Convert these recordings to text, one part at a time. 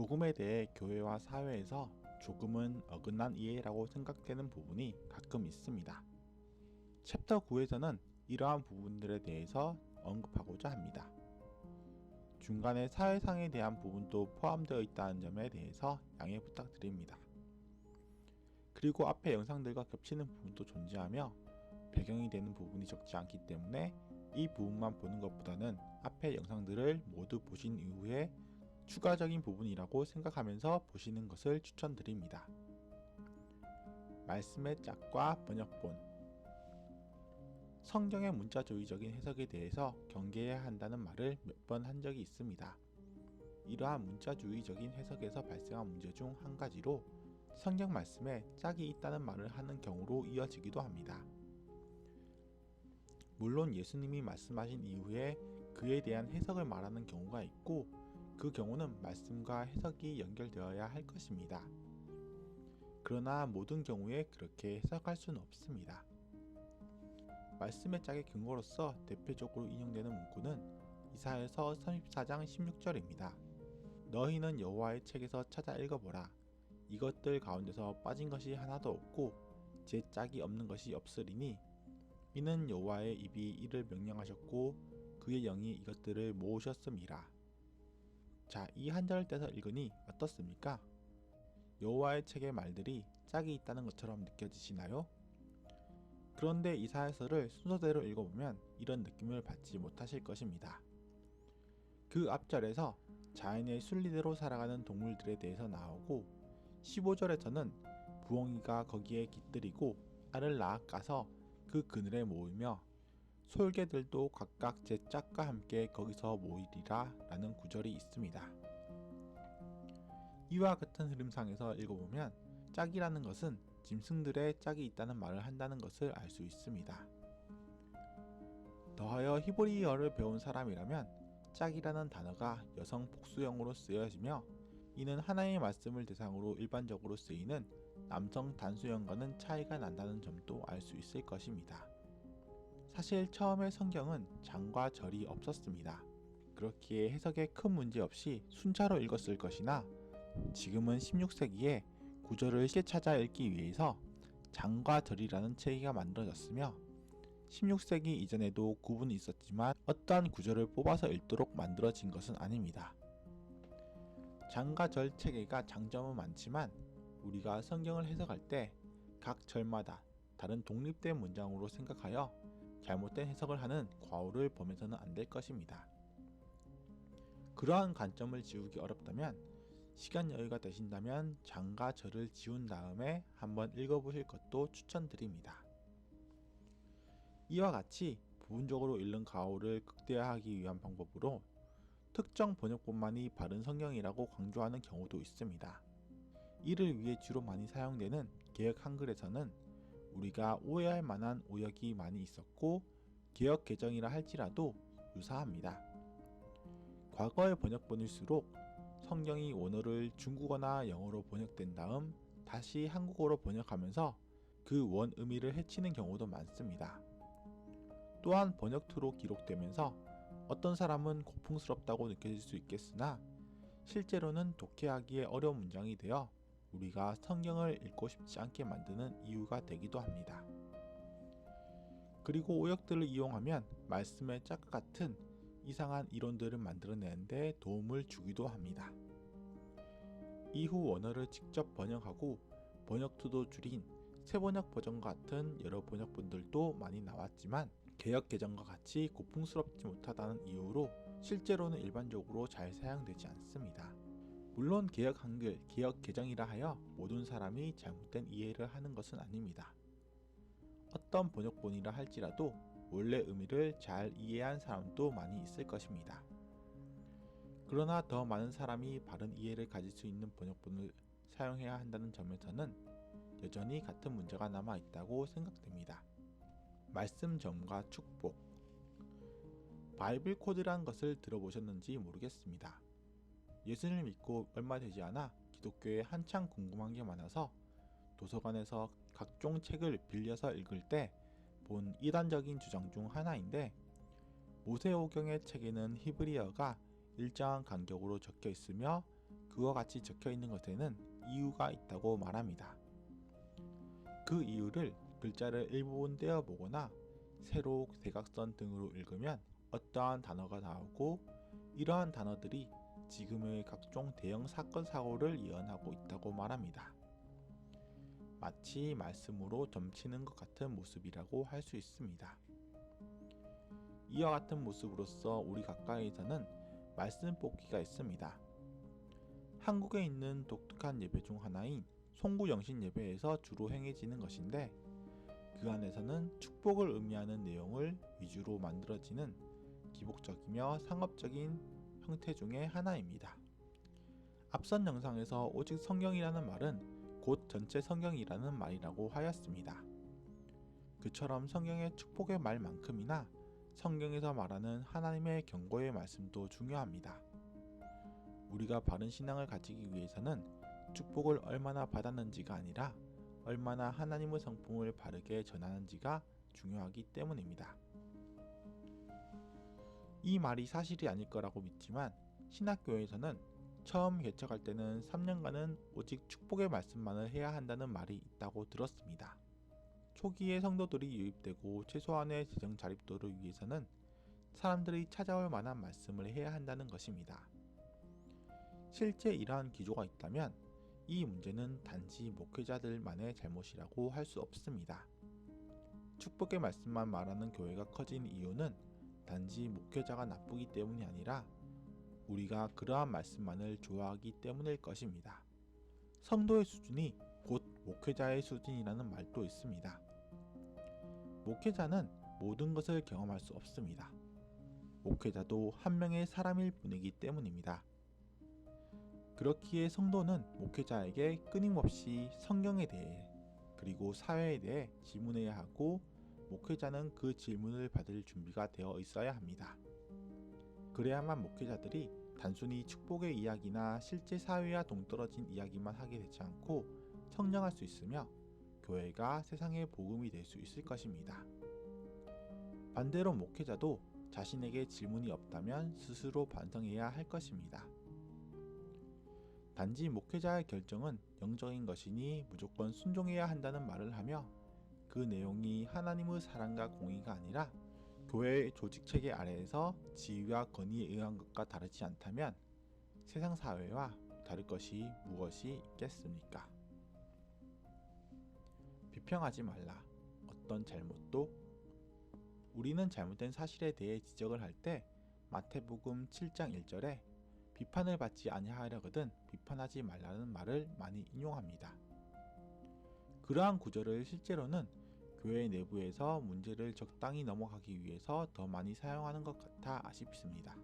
복음에 대해 교회와 사회에서 조금은 어긋난 이해라고 생각되는 부분이 가끔 있습니다. 챕터 9에서는 이러한 부분들에 대해서 언급하고자 합니다. 중간에 사회상에 대한 부분도 포함되어 있다는 점에 대해서 양해 부탁드립니다. 그리고 앞의 영상들과 겹치는 부분도 존재하며 배경이 되는 부분이 적지 않기 때문에 이 부분만 보는 것보다는 앞의 영상들을 모두 보신 이후에 추가적인 부분이라고 생각하면서 보시는 것을 추천드립니다. 말씀의 짝과 번역본. 성경의 문자주의적인 해석에 대해서 경계해야 한다는 말을 몇 번 한 적이 있습니다. 이러한 문자주의적인 해석에서 발생한 문제 중 한 가지로 성경 말씀에 짝이 있다는 말을 하는 경우로 이어지기도 합니다. 물론 예수님이 말씀하신 이후에 그에 대한 해석을 말하는 경우가 있고 그 경우는 말씀과 해석이 연결되어야 할 것입니다. 그러나 모든 경우에 그렇게 해석할 수는 없습니다. 말씀의 짝의 근거로서 대표적으로 인용되는 문구는 이사야서 34장 16절입니다. 너희는 여호와의 책에서 찾아 읽어보라. 이것들 가운데서 빠진 것이 하나도 없고 제 짝이 없는 것이 없으리니 이는 여호와의 입이 이를 명령하셨고 그의 영이 이것들을 모으셨음이라. 자, 이 한 절을 떼서 읽으니 어떻습니까? 여호와의 책의 말들이 짝이 있다는 것처럼 느껴지시나요? 그런데 이사야서를 순서대로 읽어보면 이런 느낌을 받지 못하실 것입니다. 그 앞절에서 자연의 순리대로 살아가는 동물들에 대해서 나오고 15절에서는 부엉이가 거기에 깃들이고 알을 낳아가서 그 그늘에 모이며 솔개들도 각각 제 짝과 함께 거기서 모이리라 라는 구절이 있습니다. 이와 같은 흐름상에서 읽어보면 짝이라는 것은 짐승들의 짝이 있다는 말을 한다는 것을 알 수 있습니다. 더하여 히브리어를 배운 사람이라면 짝이라는 단어가 여성 복수형으로 쓰여지며 이는 하나님의 말씀을 대상으로 일반적으로 쓰이는 남성 단수형과는 차이가 난다는 점도 알 수 있을 것입니다. 사실 처음에 성경은 장과 절이 없었습니다. 그렇기에 해석에 큰 문제 없이 순차로 읽었을 것이나 지금은 16세기에 구절을 쉽게 찾아 읽기 위해서 장과 절이라는 체계가 만들어졌으며 16세기 이전에도 구분이 있었지만 어떠한 구절을 뽑아서 읽도록 만들어진 것은 아닙니다. 장과 절 체계가 장점은 많지만 우리가 성경을 해석할 때 각 절마다 다른 독립된 문장으로 생각하여 잘못된 해석을 하는 과오를 범해서는 안 될 것입니다. 그러한 관점을 지우기 어렵다면 시간 여유가 되신다면 장과 절을 지운 다음에 한번 읽어보실 것도 추천드립니다. 이와 같이 부분적으로 읽는 과오를 극대화하기 위한 방법으로 특정 번역본만이 바른 성경이라고 강조하는 경우도 있습니다. 이를 위해 주로 많이 사용되는 개역 한글에서는 우리가 오해할 만한 오역이 많이 있었고 개역 개정이라 할지라도 유사합니다. 과거의 번역본일수록 성경이 원어를 중국어나 영어로 번역된 다음 다시 한국어로 번역하면서 그 원 의미를 해치는 경우도 많습니다. 또한 번역투로 기록되면서 어떤 사람은 고풍스럽다고 느껴질 수 있겠으나 실제로는 독해하기에 어려운 문장이 되어 우리가 성경을 읽고 싶지 않게 만드는 이유가 되기도 합니다. 그리고 오역들을 이용하면 말씀의 짝과 같은 이상한 이론들을 만들어내는데 도움을 주기도 합니다. 이후 원어를 직접 번역하고 번역투도 줄인 새번역 버전과 같은 여러 번역본들도 많이 나왔지만 개역 개정과 같이 고풍스럽지 못하다는 이유로 실제로는 일반적으로 잘 사용되지 않습니다. 물론 개역 한글, 개역 개정이라 하여 모든 사람이 잘못된 이해를 하는 것은 아닙니다. 어떤 번역본이라 할지라도 원래 의미를 잘 이해한 사람도 많이 있을 것입니다. 그러나 더 많은 사람이 바른 이해를 가질 수 있는 번역본을 사용해야 한다는 점에서는 여전히 같은 문제가 남아 있다고 생각됩니다. 말씀 점과 축복. 바이블 코드란 것을 들어보셨는지 모르겠습니다. 예수를 믿고 얼마 되지 않아 기독교에 한창 궁금한 게 많아서 도서관에서 각종 책을 빌려서 읽을 때 본 이단적인 주장 중 하나인데 모세오경의 책에는 히브리어가 일정한 간격으로 적혀 있으며 그와 같이 적혀 있는 것에는 이유가 있다고 말합니다. 그 이유를 글자를 일부분 떼어보거나 세로, 대각선 등으로 읽으면 어떠한 단어가 나오고 이러한 단어들이 지금의 각종 대형 사건 사고를 예언하고 있다고 말합니다. 마치 말씀으로 점치는 것 같은 모습이라고 할 수 있습니다. 이와 같은 모습으로서 우리 가까이에서는 말씀 뽑기가 있습니다. 한국에 있는 독특한 예배 중 하나인 송구영신 예배에서 주로 행해지는 것인데 그 안에서는 축복을 의미하는 내용을 위주로 만들어지는 기복적이며 상업적인 형태 중의 하나입니다. 앞선 영상에서 오직 성경이라는 말은 곧 전체 성경이라는 말이라고 하였습니다. 그처럼 성경의 축복의 말만큼이나 성경에서 말하는 하나님의 경고의 말씀도 중요합니다. 우리가 바른 신앙을 가지기 위해서는 축복을 얼마나 받았는지가 아니라 얼마나 하나님의 성품을 바르게 전하는지가 중요하기 때문입니다. 이 말이 사실이 아닐 거라고 믿지만 신학교에서는 처음 개척할 때는 3년간은 오직 축복의 말씀만을 해야 한다는 말이 있다고 들었습니다. 초기에 성도들이 유입되고 최소한의 재정 자립도를 위해서는 사람들이 찾아올 만한 말씀을 해야 한다는 것입니다. 실제 이러한 기조가 있다면 이 문제는 단지 목회자들만의 잘못이라고 할 수 없습니다. 축복의 말씀만 말하는 교회가 커진 이유는 단지 목회자가 나쁘기 때문이 아니라 우리가 그러한 말씀만을 좋아하기 때문일 것입니다. 성도의 수준이 곧 목회자의 수준이라는 말도 있습니다. 목회자는 모든 것을 경험할 수 없습니다. 목회자도 한 명의 사람일 뿐이기 때문입니다. 그렇기에 성도는 목회자에게 끊임없이 성경에 대해 그리고 사회에 대해 질문해야 하고 목회자는 그 질문을 받을 준비가 되어 있어야 합니다. 그래야만 목회자들이 단순히 축복의 이야기나 실제 사회와 동떨어진 이야기만 하게 되지 않고 성장할 수 있으며 교회가 세상의 복음이 될 수 있을 것입니다. 반대로 목회자도 자신에게 질문이 없다면 스스로 반성해야 할 것입니다. 단지 목회자의 결정은 영적인 것이니 무조건 순종해야 한다는 말을 하며 그 내용이 하나님의 사랑과 공의가 아니라 교회의 조직체계 아래에서 지위와 권위에 의한 것과 다르지 않다면 세상 사회와 다를 것이 무엇이 있겠습니까? 비평하지 말라. 어떤 잘못도 우리는 잘못된 사실에 대해 지적을 할 때 마태복음 7장 1절에 비판을 받지 아니하려거든 비판하지 말라는 말을 많이 인용합니다. 그러한 구절을 실제로는 교회 내부에서 문제를 적당히 넘어가기 위해서 더 많이 사용하는 것 같아 아쉽습니다.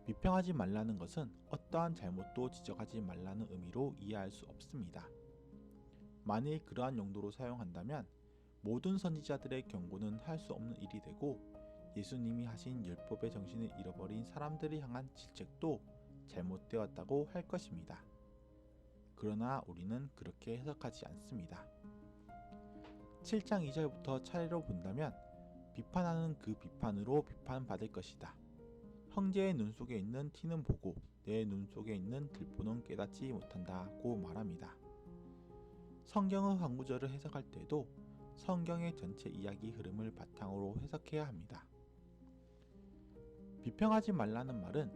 비평하지 말라는 것은 어떠한 잘못도 지적하지 말라는 의미로 이해할 수 없습니다. 만일 그러한 용도로 사용한다면 모든 선지자들의 경고는 할 수 없는 일이 되고 예수님이 하신 율법의 정신을 잃어버린 사람들을 향한 질책도 잘못되었다고 할 것입니다. 그러나 우리는 그렇게 해석하지 않습니다. 7장 2절부터 차례로 본다면 비판하는 그 비판으로 비판받을 것이다. 형제의 눈 속에 있는 티는 보고 내 눈 속에 있는 들보는 깨닫지 못한다고 말합니다. 성경의 한 구절을 해석할 때도 성경의 전체 이야기 흐름을 바탕으로 해석해야 합니다. 비평하지 말라는 말은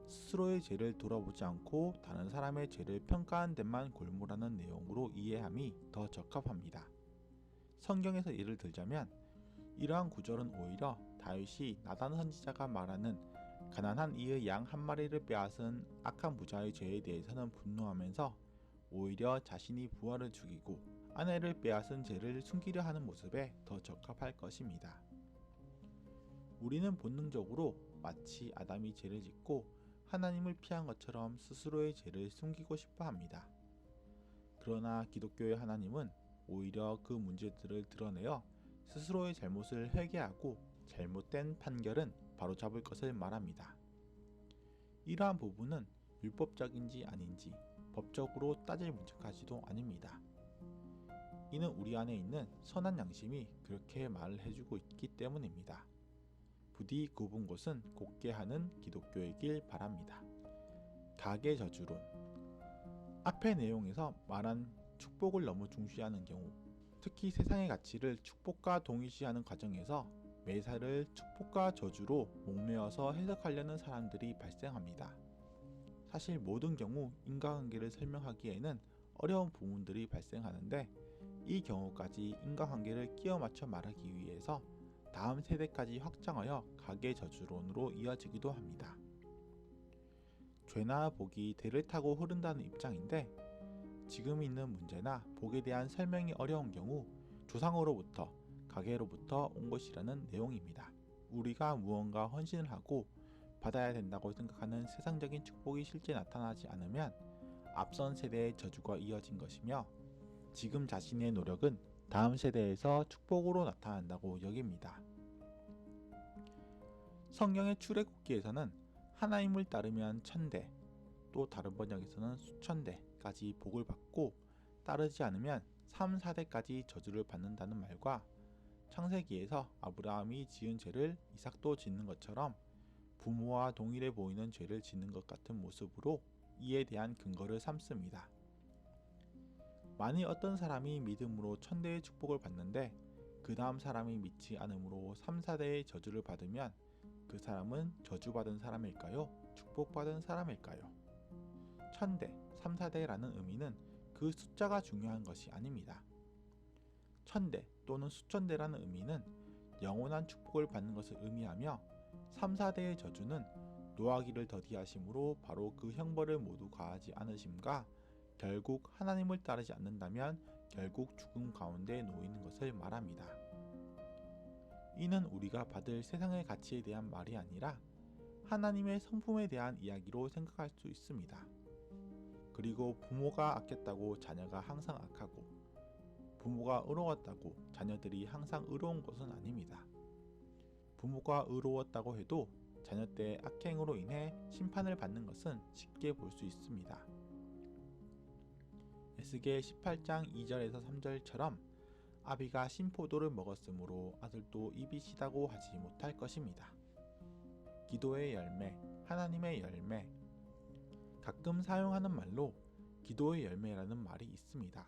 스스로의 죄를 돌아보지 않고 다른 사람의 죄를 평가하는 데만 골몰하는 내용으로 이해함이 더 적합합니다. 성경에서 예를 들자면 이러한 구절은 오히려 다윗이 나단 선지자가 말하는 가난한 이의 양 한 마리를 빼앗은 악한 부자의 죄에 대해서는 분노하면서 오히려 자신이 부하를 죽이고 아내를 빼앗은 죄를 숨기려 하는 모습에 더 적합할 것입니다. 우리는 본능적으로 마치 아담이 죄를 짓고 하나님을 피한 것처럼 스스로의 죄를 숨기고 싶어 합니다. 그러나 기독교의 하나님은 오히려 그 문제들을 드러내어 스스로의 잘못을 회개하고 잘못된 판결은 바로잡을 것을 말합니다. 이러한 부분은 율법적인지 아닌지 법적으로 따질 문제까지도 아닙니다. 이는 우리 안에 있는 선한 양심이 그렇게 말을 해주고 있기 때문입니다. 부디 굽은 곳은 곱게 하는 기독교이길 바랍니다. 가계 저주론 앞의 내용에서 말한 축복을 너무 중시하는 경우, 특히 세상의 가치를 축복과 동일시하는 과정에서 매사를 축복과 저주로 목매어서 해석하려는 사람들이 발생합니다. 사실 모든 경우 인과관계를 설명하기에는 어려운 부분들이 발생하는데, 이 경우까지 인과관계를 끼워 맞춰 말하기 위해서 다음 세대까지 확장하여 가계 저주론으로 이어지기도 합니다. 죄나 복이 대를 타고 흐른다는 입장인데, 지금 있는 문제나 복에 대한 설명이 어려운 경우 조상으로부터, 가계로부터 온 것이라는 내용입니다. 우리가 무언가 헌신을 하고 받아야 된다고 생각하는 세상적인 축복이 실제 나타나지 않으면 앞선 세대의 저주가 이어진 것이며, 지금 자신의 노력은 다음 세대에서 축복으로 나타난다고 여깁니다. 성경의 출애굽기에서는 하나님을 따르면 1000대, 또 다른 번역에서는 수천대까지 복을 받고 따르지 않으면 3, 4대까지 저주를 받는다는 말과, 창세기에서 아브라함이 지은 죄를 이삭도 짓는 것처럼 부모와 동일해 보이는 죄를 짓는 것 같은 모습으로 이에 대한 근거를 삼습니다. 만일 어떤 사람이 믿음으로 1000대의 축복을 받는데 그 다음 사람이 믿지 않음으로 3, 4대의 저주를 받으면 그 사람은 저주받은 사람일까요? 축복받은 사람일까요? 1000대, 3, 4대라는 의미는 그 숫자가 중요한 것이 아닙니다. 1000대 또는 수천대라는 의미는 영원한 축복을 받는 것을 의미하며, 3, 4대의 저주는 노하기를 더디하심으로 바로 그 형벌을 모두 가하지 않으심과 결국 하나님을 따르지 않는다면 결국 죽음 가운데 놓이는 것을 말합니다. 이는 우리가 받을 세상의 가치에 대한 말이 아니라 하나님의 성품에 대한 이야기로 생각할 수 있습니다. 그리고 부모가 악했다고 자녀가 항상 악하고, 부모가 의로웠다고 자녀들이 항상 의로운 것은 아닙니다. 부모가 의로웠다고 해도 자녀 때의 악행으로 인해 심판을 받는 것은 쉽게 볼 수 있습니다. 에스겔 18장 2절에서 3절처럼 아비가 신포도를 먹었으므로 아들도 입이 시다고 하지 못할 것입니다. 기도의 열매, 하나님의 열매. 가끔 사용하는 말로 기도의 열매라는 말이 있습니다.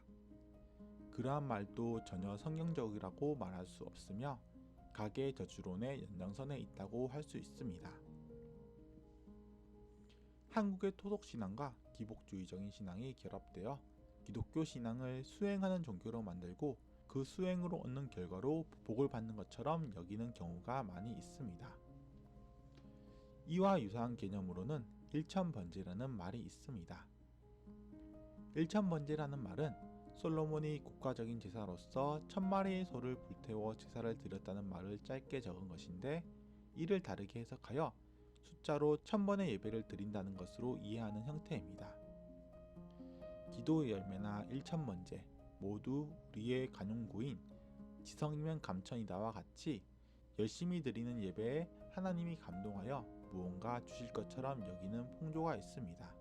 그러한 말도 전혀 성경적이라고 말할 수 없으며 가계 저주론의 연장선에 있다고 할 수 있습니다. 한국의 토속신앙과 기복주의적인 신앙이 결합되어 기독교 신앙을 수행하는 종교로 만들고 그 수행으로 얻는 결과로 복을 받는 것처럼 여기는 경우가 많이 있습니다. 이와 유사한 개념으로는 일천번제라는 말이 있습니다. 일천번제라는 말은 솔로몬이 국가적인 제사로서 1000마리의 소를 불태워 제사를 드렸다는 말을 짧게 적은 것인데, 이를 다르게 해석하여 숫자로 1000번의 예배를 드린다는 것으로 이해하는 형태입니다. 기도의 열매나 일천번제 모두 우리의 간용구인 지성이면 감천이다와 같이 열심히 드리는 예배에 하나님이 감동하여 무언가 주실 것처럼 여기는 풍조가 있습니다.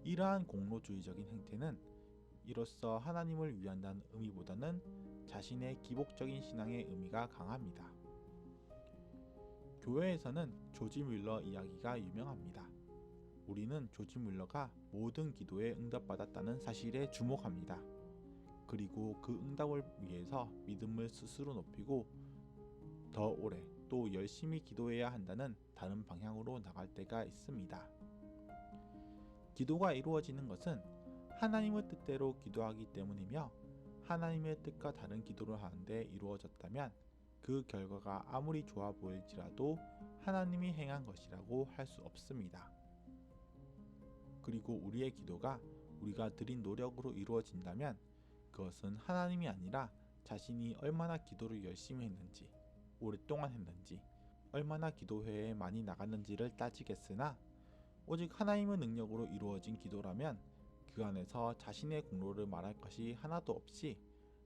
이러한 공로주의적인 행태는 이로써 하나님을 위한다는 의미보다는 자신의 기복적인 신앙의 의미가 강합니다. 교회에서는 조지 뮬러 이야기가 유명합니다. 우리는 조지 뮬러가 모든 기도에 응답받았다는 사실에 주목합니다. 그리고 그 응답을 위해서 믿음을 스스로 높이고 더 오래 또 열심히 기도해야 한다는 다른 방향으로 나갈 때가 있습니다. 기도가 이루어지는 것은 하나님의 뜻대로 기도하기 때문이며, 하나님의 뜻과 다른 기도를 하는데 이루어졌다면 그 결과가 아무리 좋아 보일지라도 하나님이 행한 것이라고 할 수 없습니다. 그리고 우리의 기도가 우리가 드린 노력으로 이루어진다면 그것은 하나님이 아니라 자신이 얼마나 기도를 열심히 했는지, 오랫동안 했는지, 얼마나 기도회에 많이 나갔는지를 따지겠으나, 오직 하나님의 능력으로 이루어진 기도라면 그 안에서 자신의 공로를 말할 것이 하나도 없이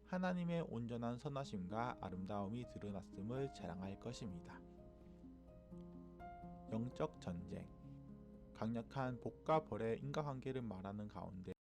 하나님의 온전한 선하심과 아름다움이 드러났음을 자랑할 것입니다. 영적 전쟁. 강력한 복과 벌의 인과관계를 말하는 가운데